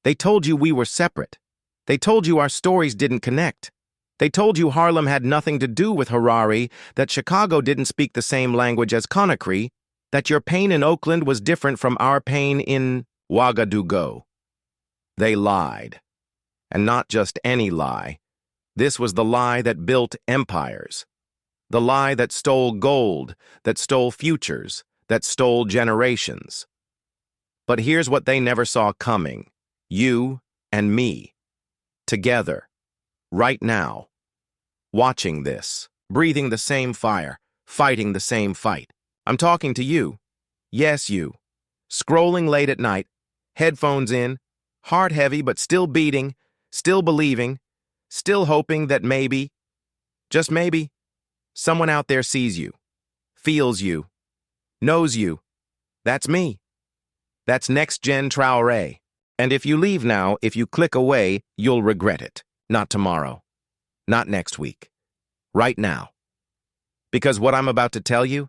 They told you we were separate. They told you our stories didn't connect. They told you Harlem had nothing to do with Harare, that Chicago didn't speak the same language as Conakry, that your pain in Oakland was different from our pain in Ouagadougou. They lied. And not just any lie. This was the lie that built empires. The lie that stole gold, that stole futures, that stole generations. But here's what they never saw coming. You and me. Together. Right now. Watching this. Breathing the same fire. Fighting the same fight. I'm talking to you. Yes, you. Scrolling late at night. Headphones in. Heart heavy but still beating. Still believing. Still hoping that maybe, just maybe, someone out there sees you. Feels you. Knows you. That's me. That's NextGen Traoré. And if you leave now, if you click away, you'll regret it. Not tomorrow. Not next week. Right now. Because what I'm about to tell you,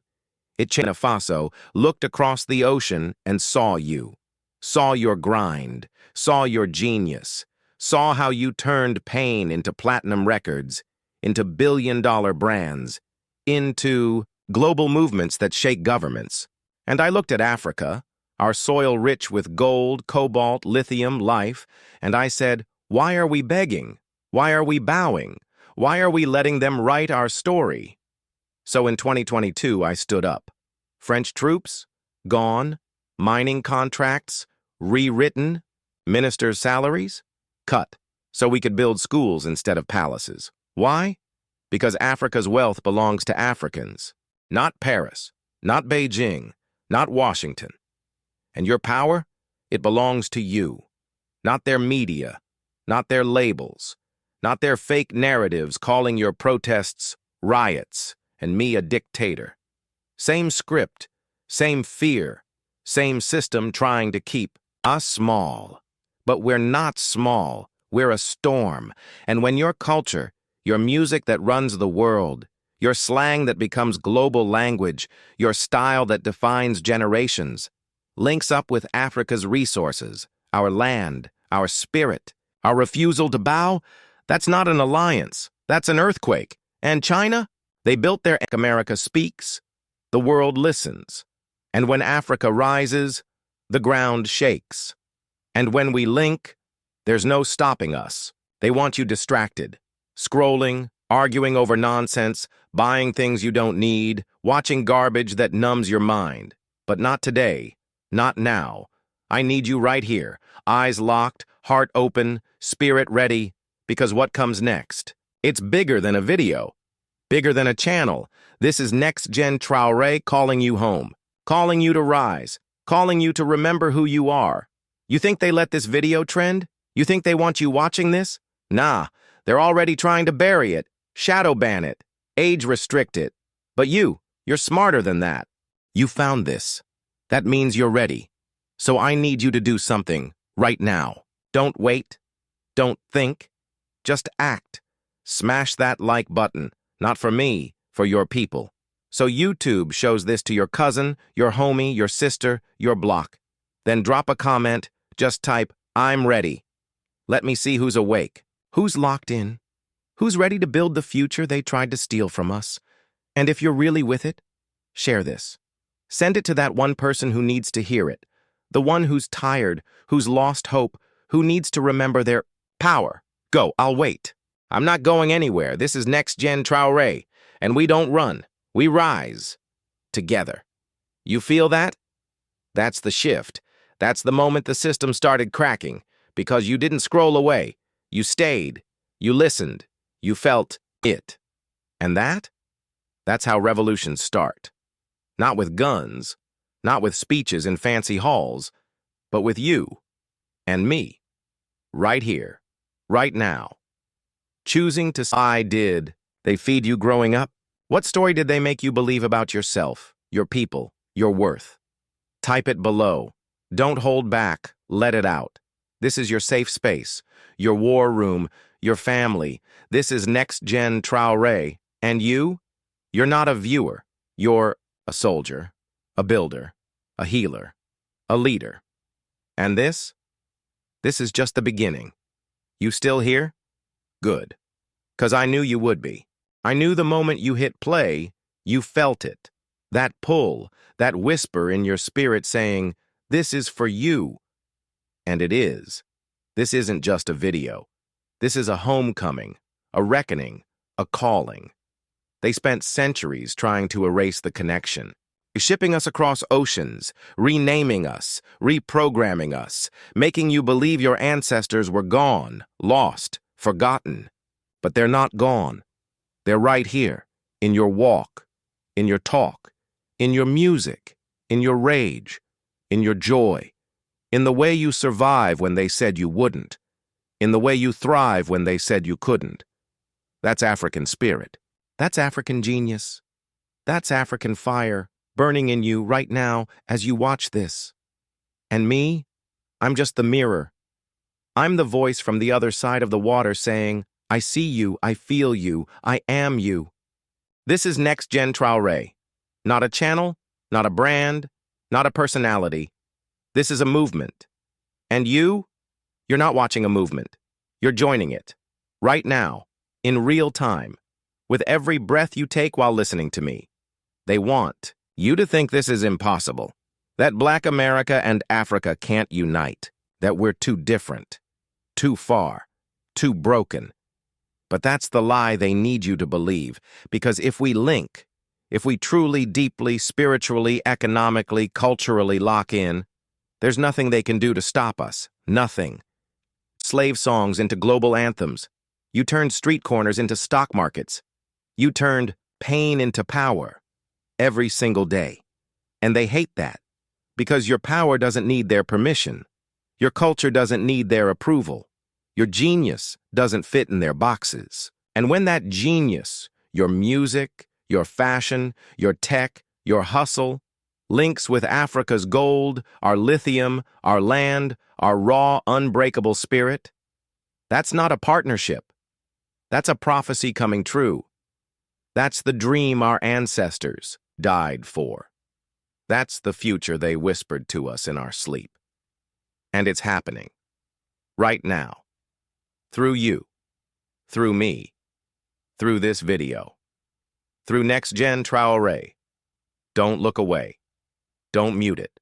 China Faso looked across the ocean and saw you. Saw your grind. Saw your genius. Saw how you turned pain into platinum records, into billion-dollar brands, into global movements that shake governments. And I looked at Africa, our soil rich with gold, cobalt, lithium, life, and I said, why are we begging? Why are we bowing? Why are we letting them write our story? So in 2022, I stood up. French troops? Gone. Mining contracts? Rewritten. Ministers' salaries? Cut. So we could build schools instead of palaces. Why? Because Africa's wealth belongs to Africans. Not Paris. Not Beijing. Not Washington. And your power? It belongs to you. Not their media. Not their labels. Not their fake narratives calling your protests riots and me a dictator. Same script, same fear, same system trying to keep us small. But we're not small, we're a storm. And when your culture, your music that runs the world, your slang that becomes global language, your style that defines generations, links up with Africa's resources, our land, our spirit, our refusal to bow, that's not an alliance, that's an earthquake. And China? They built their America speaks, the world listens. And when Africa rises, the ground shakes. And when we link, there's no stopping us. They want you distracted, scrolling, arguing over nonsense, buying things you don't need, watching garbage that numbs your mind. But not today, not now. I need you right here, eyes locked, heart open, spirit ready, because what comes next? It's bigger than a video, bigger than a channel. This is NextGen Traoré calling you home, calling you to rise, calling you to remember who you are. You think they let this video trend? You think they want you watching this? Nah, they're already trying to bury it, shadow ban it, age restrict it. But you're smarter than that. You found this. That means you're ready. So I need you to do something right now. Don't wait. Don't think. Just act. Smash that like button. Not for me, for your people. So YouTube shows this to your cousin, your homie, your sister, your block. Then drop a comment. Just type, I'm ready. Let me see who's awake, who's locked in, who's ready to build the future they tried to steal from us. And if you're really with it, share this. Send it to that one person who needs to hear it, the one who's tired, who's lost hope, who needs to remember their power. Go, I'll wait. I'm not going anywhere. This is NextGen Traoré, and we don't run. We rise. Together. You feel that? That's the shift. That's the moment the system started cracking, because you didn't scroll away. You stayed. You listened. You felt it. And that's how revolutions start. Not with guns, not with speeches in fancy halls, but with you and me, right here, right now. Choosing to say, I did. They feed you growing up? What story did they make you believe about yourself, your people, your worth? Type it below. Don't hold back. Let it out. This is your safe space, your war room, your family. This is NextGen Traoré. And you're not a viewer. You're a soldier, a builder, a healer, a leader. And this This is just the beginning. You still here? Good. 'Cause I knew you would be. I knew the moment you hit play, you felt it. That pull, that whisper in your spirit saying, "This is for you." And it is. This isn't just a video. This is a homecoming, a reckoning, a calling. They spent centuries trying to erase the connection, shipping us across oceans, renaming us, reprogramming us, making you believe your ancestors were gone, lost, forgotten. But they're not gone. They're right here, in your walk, in your talk, in your music, in your rage, in your joy, in the way you survive when they said you wouldn't, in the way you thrive when they said you couldn't. That's African spirit. That's African genius. That's African fire burning in you right now as you watch this. And me? I'm just the mirror. I'm the voice from the other side of the water saying, I see you, I feel you, I am you. This is NextGen Traoré. Not a channel, not a brand, not a personality. This is a movement. And you're not watching a movement. You're joining it. Right now, in real time, with every breath you take while listening to me. They want you to think this is impossible, that Black America and Africa can't unite, that we're too different, too far, too broken. But that's the lie they need you to believe, because if we link, if we truly, deeply, spiritually, economically, culturally lock in, there's nothing they can do to stop us. Nothing. Slave songs into global anthems. You turned street corners into stock markets. You turned pain into power every single day. And they hate that, because your power doesn't need their permission. Your culture doesn't need their approval. Your genius doesn't fit in their boxes. And when that genius, your music, your fashion, your tech, your hustle, links with Africa's gold, our lithium, our land, our raw, unbreakable spirit, that's not a partnership. That's a prophecy coming true. That's the dream our ancestors died for. That's the future they whispered to us in our sleep. And it's happening. Right now. Through you. Through me. Through this video. Through NextGen Traoré. Don't look away. Don't mute it.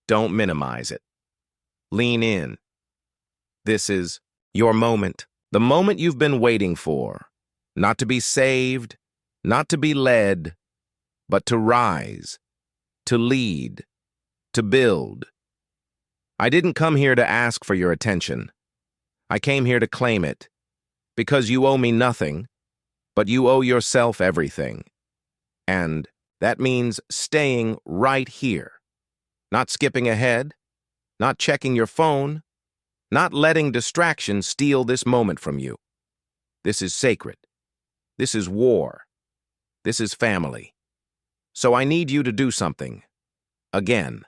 Don't minimize it. Lean in. This is your moment. The moment you've been waiting for. Not to be saved, not to be led, but to rise, to lead, to build. I didn't come here to ask for your attention. I came here to claim it, because you owe me nothing, but you owe yourself everything. And that means staying right here, not skipping ahead, not checking your phone, not letting distraction steal this moment from you. This is sacred. This is war. This is family. So I need you to do something. Again.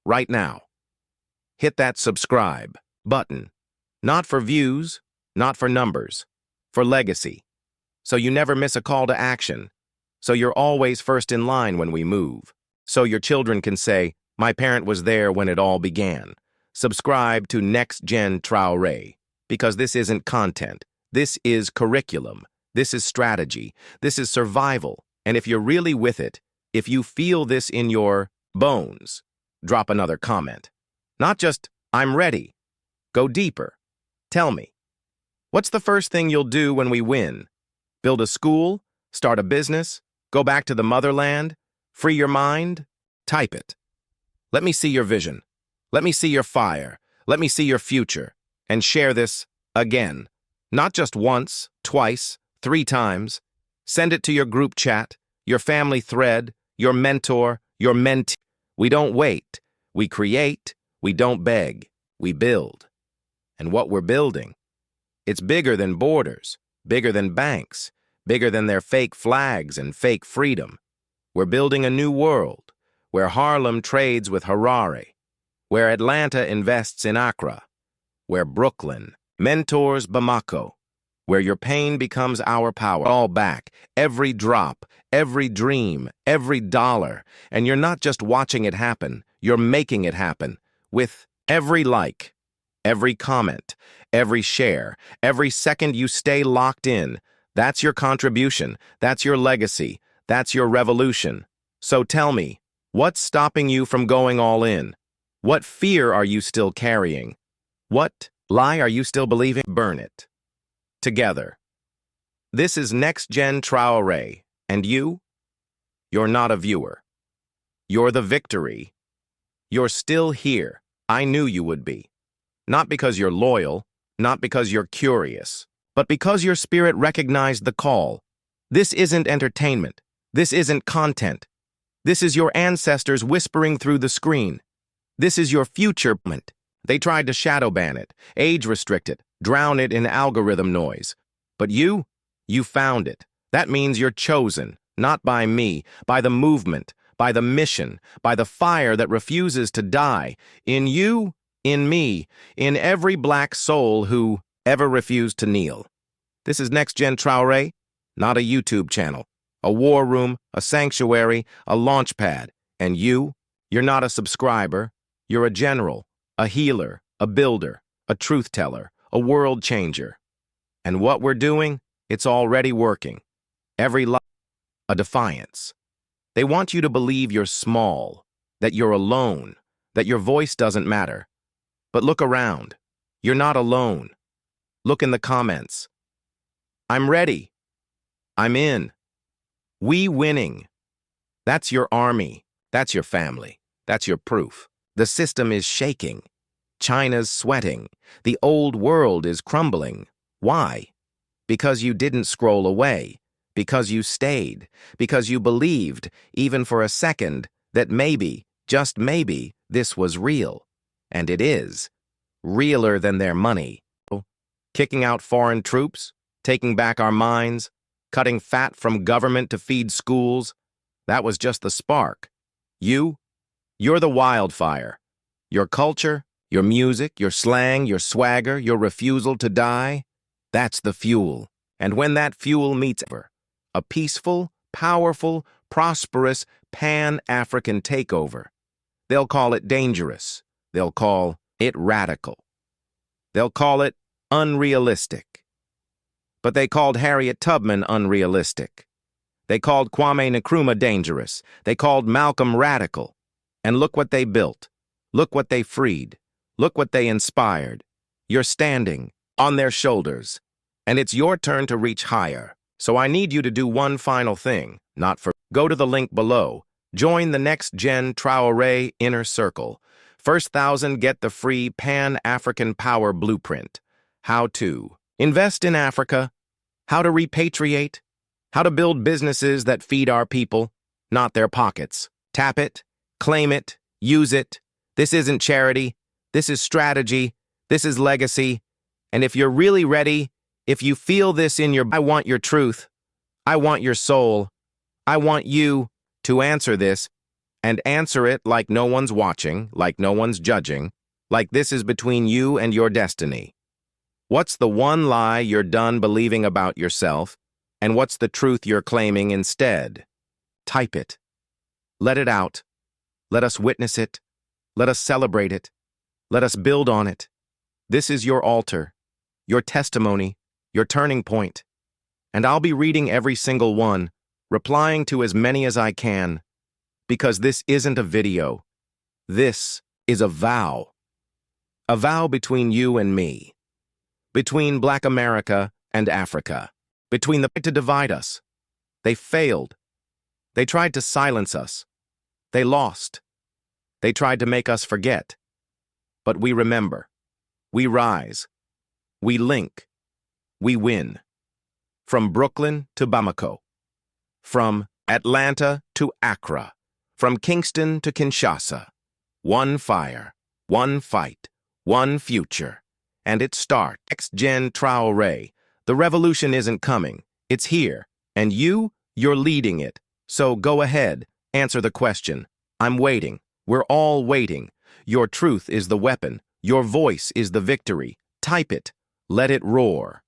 Right now. Hit that subscribe button. Not for views, not for numbers, for legacy. So you never miss a call to action. So you're always first in line when we move. So your children can say, my parent was there when it all began. Subscribe to NextGen Traoré, because this isn't content. This is curriculum. This is strategy. This is survival. And if you're really with it, if you feel this in your bones, drop another comment. Not just, I'm ready. Go deeper. Tell me, what's the first thing you'll do when we win? Build a school? Start a business? Go back to the motherland? Free your mind? Type it. Let me see your vision. Let me see your fire. Let me see your future. And share this again. Not just once, twice, 3 times. Send it to your group chat, your family thread, your mentor, your mentee. We don't wait. We create. We don't beg. We build. And what we're building, it's bigger than borders, bigger than banks, bigger than their fake flags and fake freedom. We're building a new world, where Harlem trades with Harare, where Atlanta invests in Accra, where Brooklyn mentors Bamako, where your pain becomes our power. All back, every drop, every dream, every dollar, and you're not just watching it happen, you're making it happen, with every like, Every comment, every share, every second you stay locked in, that's your contribution, that's your legacy, that's your revolution. So tell me, what's stopping you from going all in? What fear are you still carrying? What lie are you still believing? Burn it. Together. This is NextGen Traoré, and you? You're not a viewer. You're the victory. You're still here. I knew you would be. Not because you're loyal, not because you're curious, but because your spirit recognized the call. This isn't entertainment. This isn't content. This is your ancestors whispering through the screen. This is your future. They tried to shadow ban it, age restrict it, drown it in algorithm noise. But you found it. That means you're chosen, not by me, by the movement, by the mission, by the fire that refuses to die. In you, in me, in every black soul who ever refused to kneel. This is NextGen Traoré, not a YouTube channel, a war room, a sanctuary, a launch pad. And you're not a subscriber, you're a general, a healer, a builder, a truth teller, a world changer. And what we're doing, it's already working. Every lie, a defiance. They want you to believe you're small, that you're alone, that your voice doesn't matter. But look around. You're not alone. Look in the comments. I'm ready. I'm in. We winning. That's your army. That's your family. That's your proof. The system is shaking. China's sweating. The old world is crumbling. Why? Because you didn't scroll away. Because you stayed. Because you believed, even for a second, that maybe, just maybe, this was real. And it is. Realer than their money. Kicking out foreign troops, taking back our minds, cutting fat from government to feed schools. That was just the spark. You're the wildfire. Your culture, your music, your slang, your swagger, your refusal to die, that's the fuel. And when that fuel meets a peaceful, powerful, prosperous, pan-African takeover, they'll call it dangerous. They'll call it radical. They'll call it unrealistic. But they called Harriet Tubman unrealistic. They called Kwame Nkrumah dangerous. They called Malcolm radical. And look what they built. Look what they freed. Look what they inspired. You're standing on their shoulders. And it's your turn to reach higher. So I need you to do one final thing, go to the link below. Join the NextGen Traoré Inner Circle. First 1,000 get the free Pan-African Power Blueprint. How to invest in Africa, how to repatriate, how to build businesses that feed our people, not their pockets. Tap it, claim it, use it. This isn't charity. This is strategy. This is legacy. And if you're really ready, if you feel this in I want your truth. I want your soul. I want you to answer this and answer it like no one's watching, like no one's judging, like this is between you and your destiny. What's the one lie you're done believing about yourself, and what's the truth you're claiming instead? Type it. Let it out. Let us witness it. Let us celebrate it. Let us build on it. This is your altar, your testimony, your turning point. And I'll be reading every single one, replying to as many as I can, because this isn't a video. This is a vow. A vow between you and me. Between Black America and Africa. Between the to divide us. They failed. They tried to silence us. They lost. They tried to make us forget. But we remember. We rise. We link. We win. From Brooklyn to Bamako. From Atlanta to Accra. From Kingston to Kinshasa. One fire. One fight. One future. And it starts. NextGen Traoré. The revolution isn't coming. It's here. And you're leading it. So go ahead. Answer the question. I'm waiting. We're all waiting. Your truth is the weapon. Your voice is the victory. Type it. Let it roar.